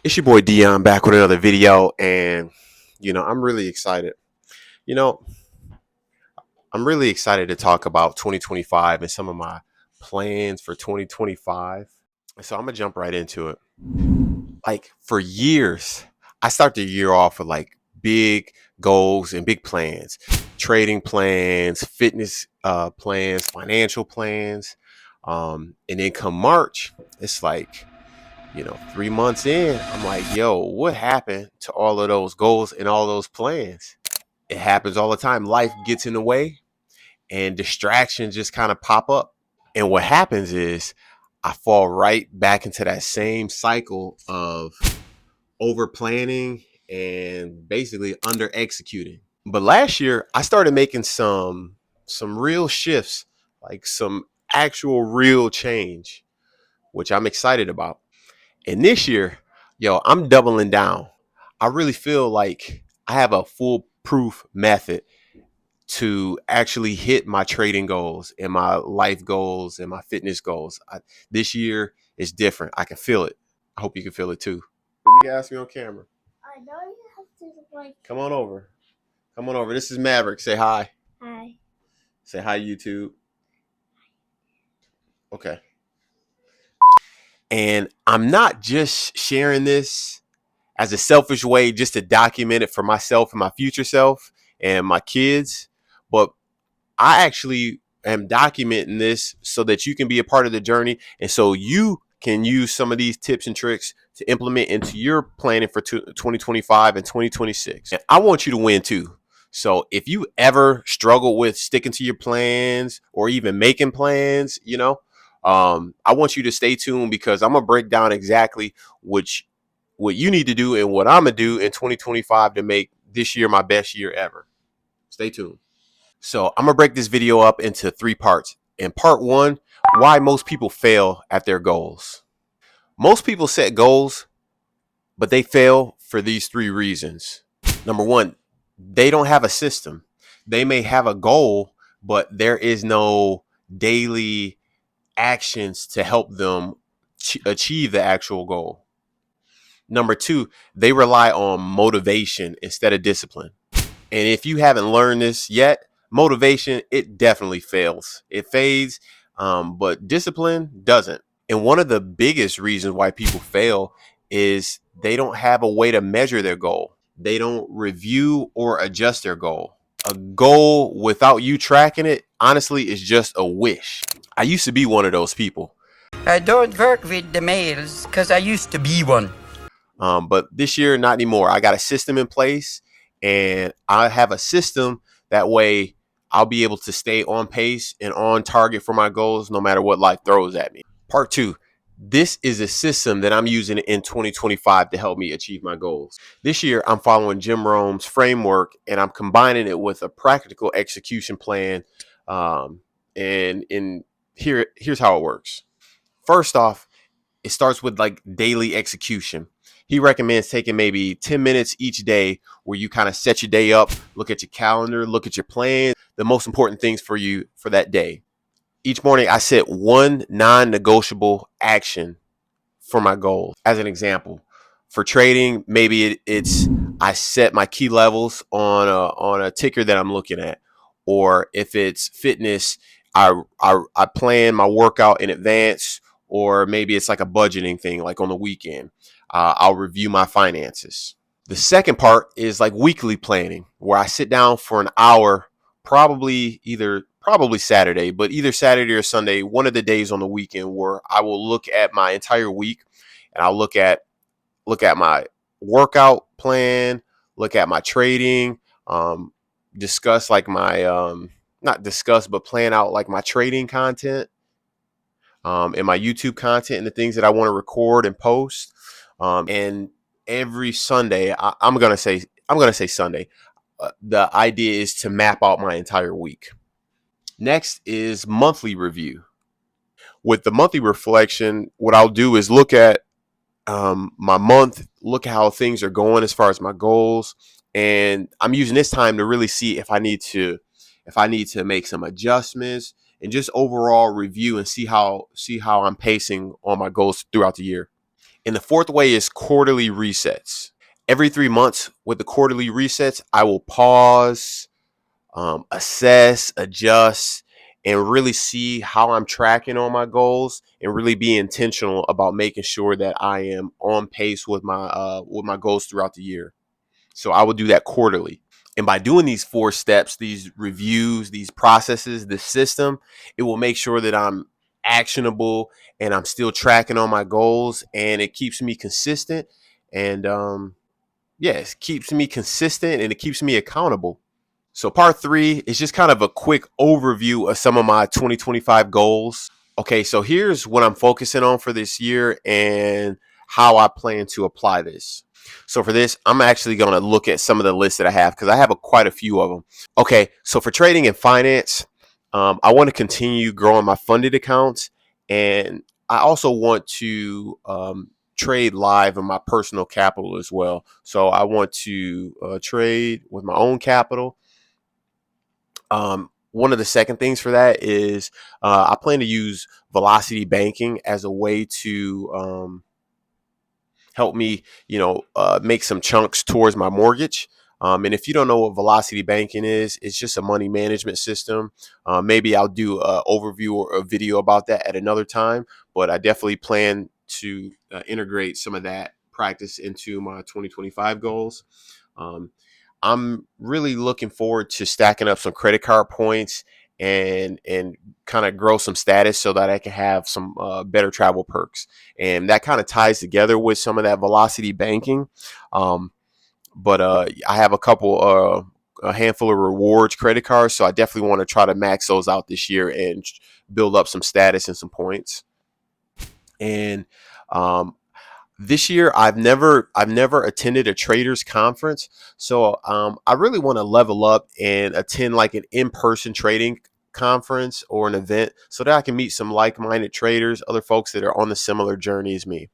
It's your boy Dion back with another video, and I'm really excited. You know, I'm really excited to talk about 2025 and some of my plans for 2025. So I'm gonna jump right into it. Like for years, I start the year off with like big goals and big plans, trading plans, fitness plans, financial plans, and then come March, it's like 3 months in, I'm like, yo, what happened to all of those goals and all those plans? It happens all the time. Life gets in the way and distractions just kind of pop up. And what happens is I fall right back into that same cycle of over planning and basically under executing. But last year I started making some real shifts, like some actual real change, which I'm excited about. And this year, I'm doubling down. I really feel like I have a foolproof method to actually hit my trading goals and my life goals and my fitness goals. This year is different. I can feel it. I hope you can feel it too. You can ask me on camera. I know you have to like. Come on over. Come on over. This is Maverick. Say hi. Hi. Say hi, YouTube. Okay. And I'm not just sharing this as a selfish way just to document it for myself and my future self and my kids. But I actually am documenting this so that you can be a part of the journey and so you can use some of these tips and tricks to implement into your planning for 2025 and 2026. And I want you to win too. So if you ever struggle with sticking to your plans or even making plans, I want you to stay tuned because I'm gonna break down exactly what you need to do and what I'm gonna do in 2025 to make this year my best year ever. Stay tuned. So I'm gonna break this video up into 3 parts. In part one, why most people fail at their goals. Most people set goals, but they fail for these 3 reasons. Number one, they don't have a system. They may have a goal, but there is no daily actions to help them achieve the actual goal. Number two, they rely on motivation instead of discipline. And if you haven't learned this yet, motivation, it definitely fails. It fades, but discipline doesn't. And one of the biggest reasons why people fail is they don't have a way to measure their goal. They don't review or adjust their goal. A goal without you tracking it, honestly, is just a wish. I used to be one of those people. I don't work with the males because I used to be one. But this year, not anymore. I got a system in place and I have a system that way I'll be able to stay on pace and on target for my goals no matter what life throws at me. Part two, this is a system that I'm using in 2025 to help me achieve my goals. This year, I'm following Jim Rohn's framework and I'm combining it with a practical execution plan. And here's how it works. First off, it starts with like daily execution. He recommends taking maybe 10 minutes each day where you kind of set your day up, look at your calendar, look at your plan, the most important things for you for that day. Each morning, I set one non-negotiable action for my goals. As an example, for trading, maybe it's I set my key levels on a ticker that I'm looking at, or if it's fitness, I plan my workout in advance, or maybe it's like a budgeting thing, like on the weekend. I'll review my finances. The second part is like weekly planning, where I sit down for an hour, probably Saturday, but either Saturday or Sunday, one of the days on the weekend where I will look at my entire week and I'll look at my workout plan, look at my trading, discuss like my not discuss but plan out like my trading content, and my YouTube content and the things that I want to record and post. And every Sunday, I'm gonna say Sunday. The idea is to map out my entire week. Next is monthly review. With the monthly reflection, what I'll do is look at my month, look at how things are going as far as my goals, and I'm using this time to really see if I need to make some adjustments and just overall review and see how I'm pacing on my goals throughout the year. And the fourth way is quarterly resets. Every 3 months with the quarterly resets, I will pause, assess, adjust, and really see how I'm tracking on my goals, and really be intentional about making sure that I am on pace with my goals throughout the year. So I will do that quarterly. And by doing these 4 steps, these reviews, these processes, this system, it will make sure that I'm actionable and I'm still tracking on my goals, and it keeps me consistent. And yeah, it keeps me consistent and it keeps me accountable. So part 3 is just kind of a quick overview of some of my 2025 goals. Okay, so here's what I'm focusing on for this year and how I plan to apply this. So for this, I'm actually going to look at some of the lists that I have because I have quite a few of them. Okay, so for trading and finance, I want to continue growing my funded accounts, and I also want to trade live in my personal capital as well. So I want to trade with my own capital. One of the second things for that is I plan to use velocity banking as a way to help me, make some chunks towards my mortgage. And if you don't know what velocity banking is, it's just a money management system. Maybe I'll do an overview or a video about that at another time, but I definitely plan to integrate some of that practice into my 2025 goals. Um, I'm really looking forward to stacking up some credit card points and kind of grow some status so that I can have some better travel perks. And that kind of ties together with some of that velocity banking. But I have a handful of rewards credit cards, so I definitely want to try to max those out this year and build up some status and some points. And um, this year I've never attended a traders conference, so I really want to level up and attend like an in-person trading conference or an event so that I can meet some like-minded traders, other folks that are on the similar journey as me.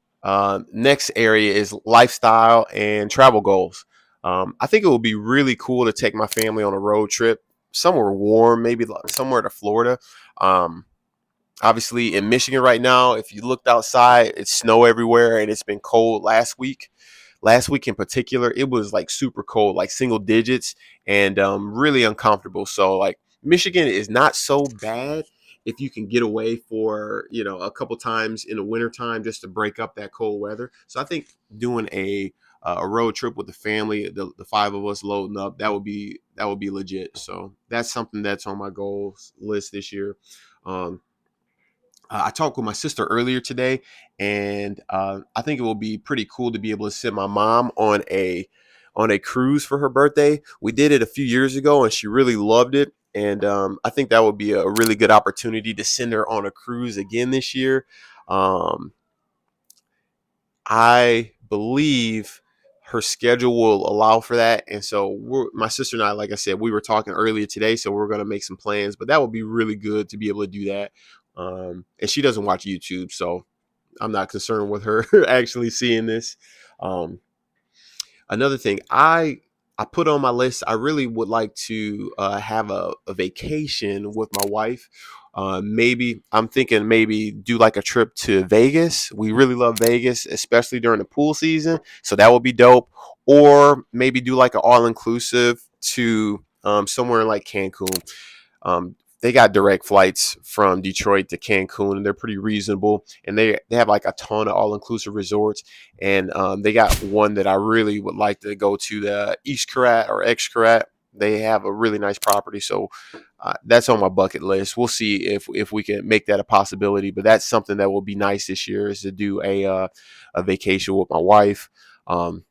Next area is lifestyle and travel goals. I think it would be really cool to take my family on a road trip somewhere warm, maybe somewhere to Florida. um, Obviously, in Michigan right now, if you looked outside, it's snow everywhere and it's been cold last week. Last week in particular, it was like super cold, like single digits, and really uncomfortable. So, like, Michigan is not so bad if you can get away for, a couple times in the wintertime just to break up that cold weather. So, I think doing a road trip with the family, the 5 of us loading up, that would be legit. So that's something that's on my goals list this year. Um, I talked with my sister earlier today, and I think it will be pretty cool to be able to send my mom on a cruise for her birthday. We did it a few years ago, and she really loved it. And I think that would be a really good opportunity to send her on a cruise again this year. Um, I believe her schedule will allow for that. And so my sister and I, like I said, we were talking earlier today, so we're going to make some plans. But that would be really good to be able to do that. And she doesn't watch YouTube, so I'm not concerned with her actually seeing this. Um, Another thing I put on my list, I really would like to have a vacation with my wife. Maybe I'm thinking maybe do like a trip to Vegas. We really love Vegas, especially during the pool season. So that would be dope. Or maybe do like an all inclusive to somewhere like Cancun. They got direct flights from Detroit to Cancun, and they're pretty reasonable. And they have like a ton of all inclusive resorts, and they got one that I really would like to go to, the East Karat or X Karat. They have a really nice property, so that's on my bucket list. We'll see if we can make that a possibility, but that's something that will be nice this year is to do a vacation with my wife. Um,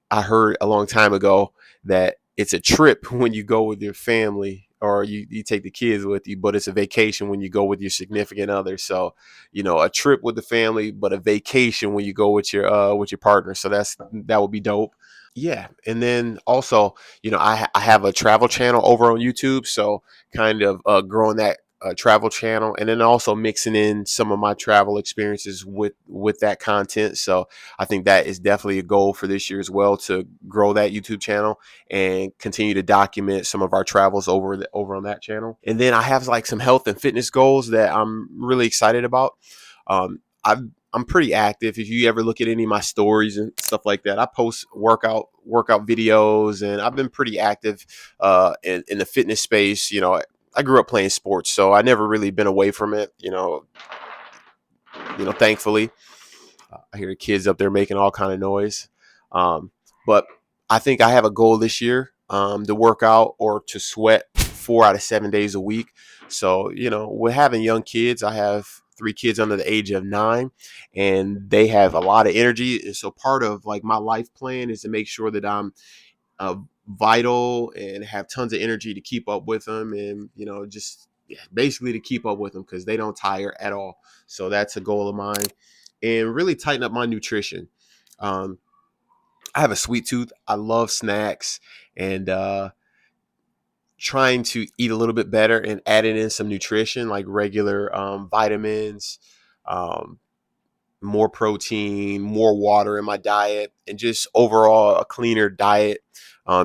I heard a long time ago that it's a trip when you go with your family or you take the kids with you, but it's a vacation when you go with your significant other. So, a trip with the family, but a vacation when you go with your partner. So that would be dope. Yeah, and then also, I have a travel channel over on YouTube, so kind of growing that travel channel, and then also mixing in some of my travel experiences with that content. So I think that is definitely a goal for this year as well, to grow that YouTube channel and continue to document some of our travels over on that channel. And then I have like some health and fitness goals that I'm really excited about. I've I'm pretty active. If you ever look at any of my stories and stuff like that, I post workout videos, and I've been pretty active in the fitness space. I grew up playing sports, so I never really been away from it. Thankfully, I hear the kids up there making all kind of noise. But I think I have a goal this year to work out or to sweat 4 out of 7 days a week. So, with having young kids, I have 3 kids under the age of 9, and they have a lot of energy. And so part of like my life plan is to make sure that I'm uh, vital and have tons of energy to keep up with them, and just basically to keep up with them because they don't tire at all. So that's a goal of mine, and really tighten up my nutrition. um, I have a sweet tooth. I love snacks, and trying to eat a little bit better and adding in some nutrition like regular vitamins, um, more protein, more water in my diet, and just overall a cleaner diet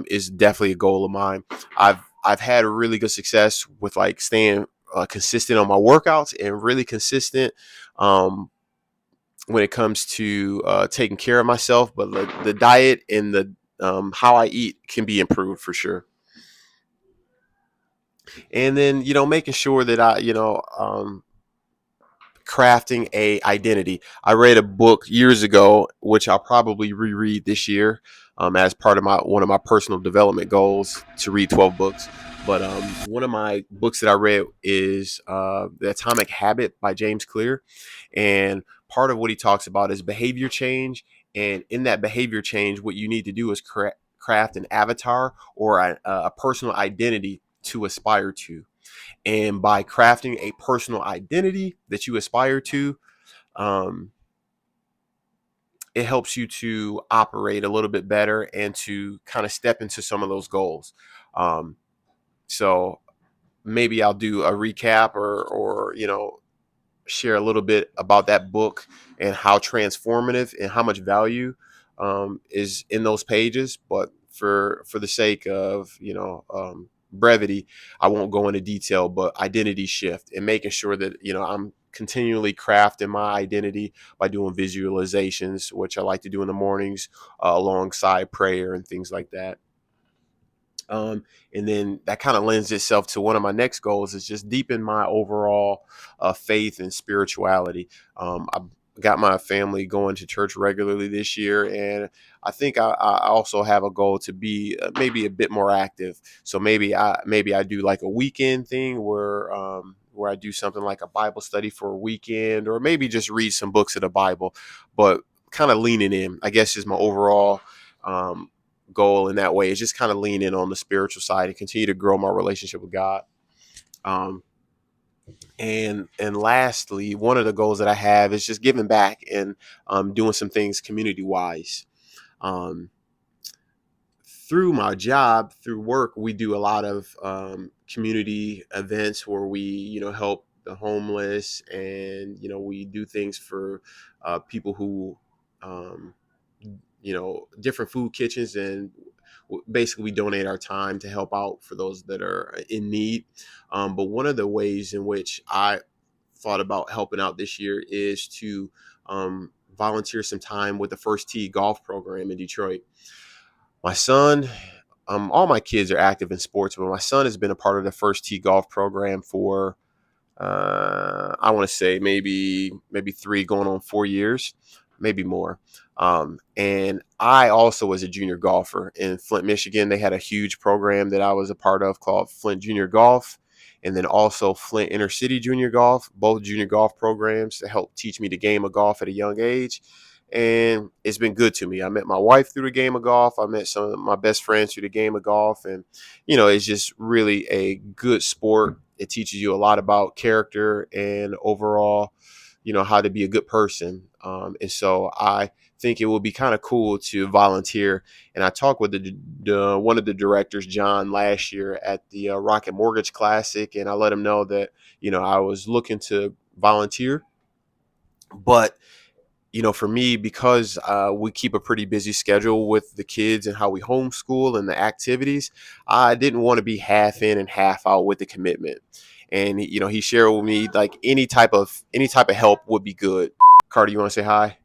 is definitely a goal of mine. I've had really good success with like staying consistent on my workouts and really consistent um, when it comes to taking care of myself. But the diet and the how I eat can be improved for sure. And then making sure that crafting a identity. I read a book years ago, which I'll probably reread this year, as part of my one of my personal development goals to read 12 books. But one of my books that I read is The Atomic Habit by James Clear, and part of what he talks about is behavior change. And in that behavior change, what you need to do is craft an avatar or a personal identity to aspire to. And by crafting a personal identity that you aspire to, um, it helps you to operate a little bit better and to kind of step into some of those goals. Um, so maybe I'll do a recap or share a little bit about that book and how transformative and how much value is in those pages. But for the sake of brevity, I won't go into detail. But identity shift and making sure that I'm continually crafting my identity by doing visualizations, which I like to do in the mornings alongside prayer and things like that. And then that kind of lends itself to one of my next goals is just deepen my overall faith and spirituality. I got my family going to church regularly this year, and I think I also have a goal to be maybe a bit more active. So maybe I do like a weekend thing where I do something like a Bible study for a weekend, or maybe just read some books of the Bible, but kind of leaning in, I guess, is my overall um, goal in that way, is just kind of lean in on the spiritual side and continue to grow my relationship with God. Um, and lastly, one of the goals that I have is just giving back and doing some things community wise. Um, Through my job, through work, we do a lot of community events where we, help the homeless, and we do things for people who, um, different food kitchens, and basically we donate our time to help out for those that are in need. But one of the ways in which I thought about helping out this year is to volunteer some time with the First Tee golf program in Detroit. My son, all my kids are active in sports, but my son has been a part of the First Tee golf program for I want to say maybe 3 going on 4 years, maybe more. And I also was a junior golfer in Flint, Michigan. They had a huge program that I was a part of called Flint Junior Golf, and then also Flint Inner City Junior Golf, both junior golf programs that helped teach me the game of golf at a young age. And it's been good to me. I met my wife through the game of golf. I met some of my best friends through the game of golf. And, it's just really a good sport. It teaches you a lot about character and overall, how to be a good person. And so I think it would be kind of cool to volunteer. And I talked with one of the directors, John, last year at the Rocket Mortgage Classic, and I let him know that I was looking to volunteer, but for me, because we keep a pretty busy schedule with the kids and how we homeschool and the activities, I didn't want to be half in and half out with the commitment. And he shared with me like any type of help would be good. Carter, you want to say hi?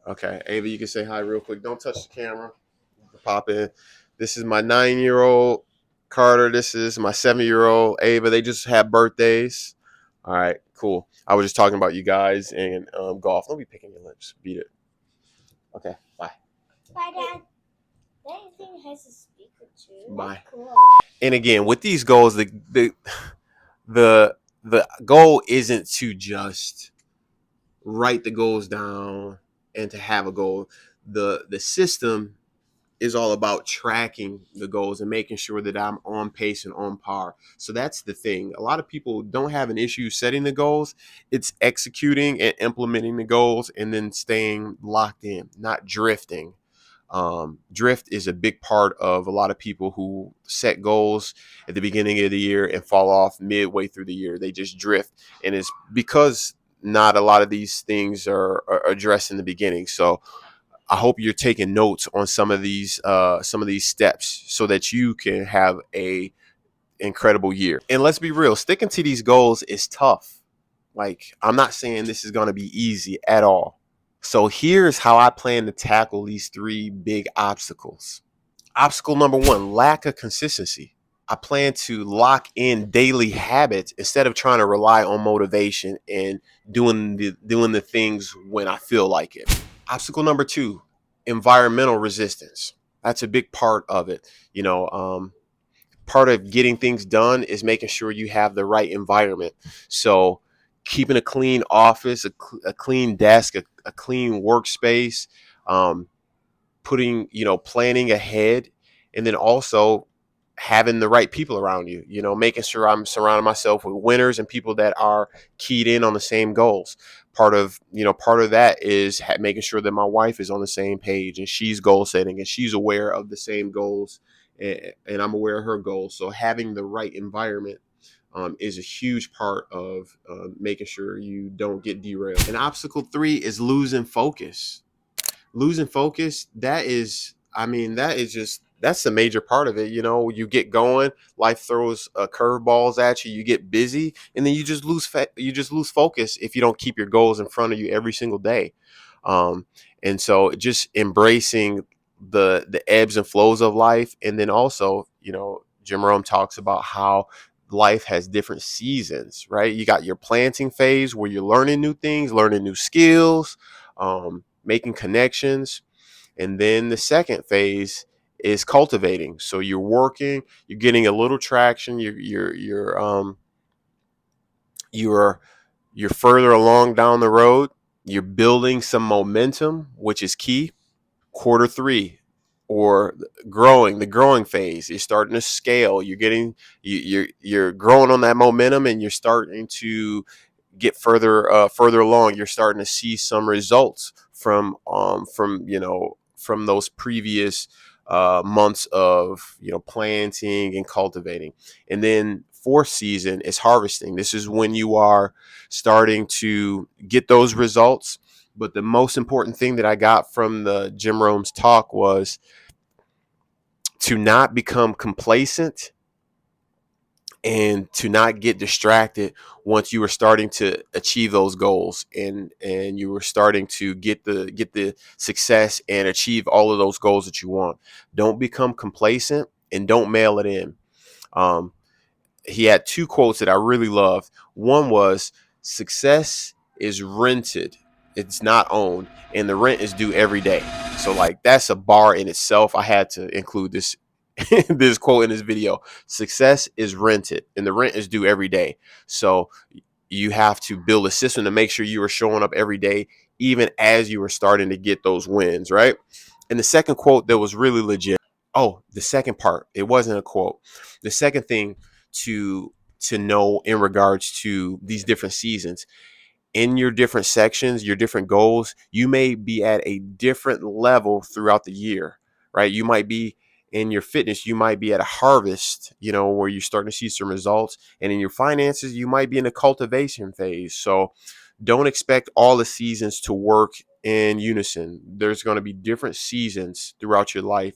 Okay. Ava, you can say hi real quick. Don't touch the camera. Pop in. This is my 9 year old Carter. This is my 7 year old Ava. They just had birthdays. All right, cool. I was just talking about you guys and golf. Don't be picking your lips. Beat it. Okay, bye. Bye, Dad. That thing has a speaker too. Bye. That's cool. And again, with these goals, the the goal isn't to just write the goals down and to have a goal. The system is all about tracking the goals and making sure that I'm on pace and on par. So that's the thing. A lot of people don't have an issue setting the goals. It's executing and implementing the goals and then staying locked in, not drifting. Drift is a big part of a lot of people who set goals at the beginning of the year and fall off midway through the year. They just drift. And it's because not a lot of these things are addressed in the beginning. So I hope you're taking notes on some of these steps so that you can have a incredible year. And let's be real, sticking to these goals is tough. Like, I'm not saying this is going to be easy at all. So here's how I plan to tackle these three big obstacles. Obstacle number one, lack of consistency. I plan to lock in daily habits instead of trying to rely on motivation and doing the things when I feel like it. Obstacle number two, environmental resistance. That's a big part of it. Part of getting things done is making sure you have the right environment. So keeping a clean office, a clean desk, a clean workspace, um, planning ahead, and then also having the right people around you, making sure I'm surrounding myself with winners and people that are keyed in on the same goals. Part of that is making sure that my wife is on the same page and she's goal setting and she's aware of the same goals, and I'm aware of her goals. So having the right environment is a huge part of making sure you don't get derailed. And obstacle three is losing focus. That's a major part of it. You get going, life throws curveballs at you, you get busy, and then you just lose focus if you don't keep your goals in front of you every single day. And so just embracing the ebbs and flows of life. And then also, Jim Rome talks about how life has different seasons, right? You got your planting phase where you're learning new things, learning new skills, making connections. And then the second phase is cultivating. So you're working, you're getting a little traction, you're you're further along down the road, you're building some momentum, which is key. Quarter three, or the growing phase, you're starting to scale, you're growing on that momentum, and you're starting to get further along. You're starting to see some results from those previous months of planting and cultivating. And then fourth season is harvesting. This is when you are starting to get those results. But the most important thing that I got from the Jim Rome's talk was to not become complacent and to not get distracted once you were starting to achieve those goals, and you were starting to get the success and achieve all of those goals that you want. Don't become complacent and don't mail it in. um, he had two quotes that I really loved. One was, success is rented, it's not owned, and the rent is due every day. So like, that's a bar in itself. I had to include this this quote in this video. Success is rented and the rent is due every day. So you have to build a system to make sure you are showing up every day, even as you are starting to get those wins, right? And the second quote that was really legit. Oh, the second part, it wasn't a quote. The second thing to know in regards to these different seasons, in your different sections, your different goals, you may be at a different level throughout the year, right? You might be in your fitness, you might be at a harvest, where you're starting to see some results. And in your finances, you might be in a cultivation phase. So don't expect all the seasons to work in unison. There's going to be different seasons throughout your life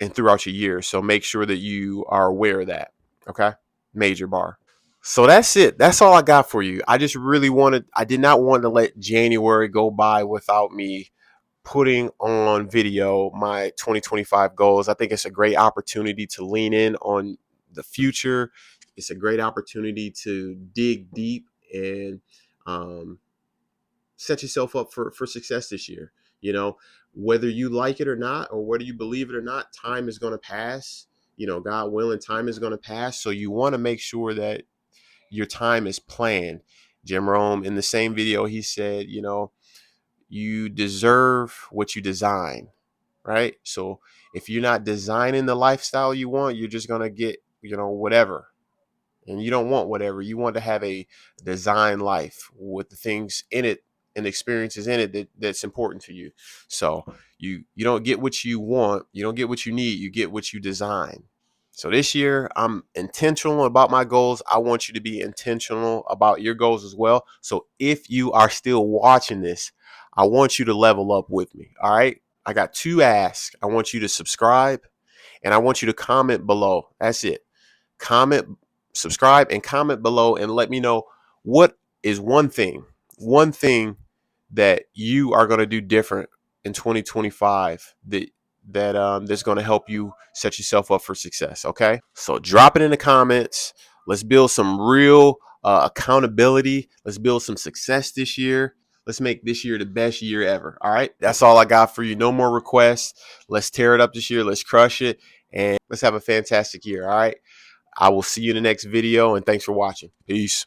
and throughout your year. So make sure that you are aware of that. Okay. Major bar. So that's it. That's all I got for you. I did not want to let January go by without me putting on video my 2025 goals. I think it's a great opportunity to lean in on the future. It's a great opportunity to dig deep and um, set yourself up for success this year. You know, whether you like it or not, or whether you believe it or not, time is going to pass. You know, God willing, time is going to pass. So you want to make sure that your time is planned. Jim Rome, in the same video, he said, you know, you deserve what you design, right? So if you're not designing the lifestyle you want, you're just going to get, you know, whatever. And you don't want whatever. You want to have a design life with the things in it and experiences in it that's important to you. So you don't get what you want, you don't get what you need, you get what you design. So this year I'm intentional about my goals. I want you to be intentional about your goals as well. So if you are still watching this, I want you to level up with me. All right. I got two asks. I want you to subscribe and I want you to comment below. That's it. Comment, subscribe, and comment below and let me know what is one thing that you are going to do different in 2025 that's going to help you set yourself up for success. Okay, so drop it in the comments. Let's build some real accountability. Let's build some success this year. Let's make this year the best year ever. All right, that's all I got for you. No more requests. Let's tear it up this year. Let's crush it and let's have a fantastic year. All right, I will see you in the next video and thanks for watching. Peace.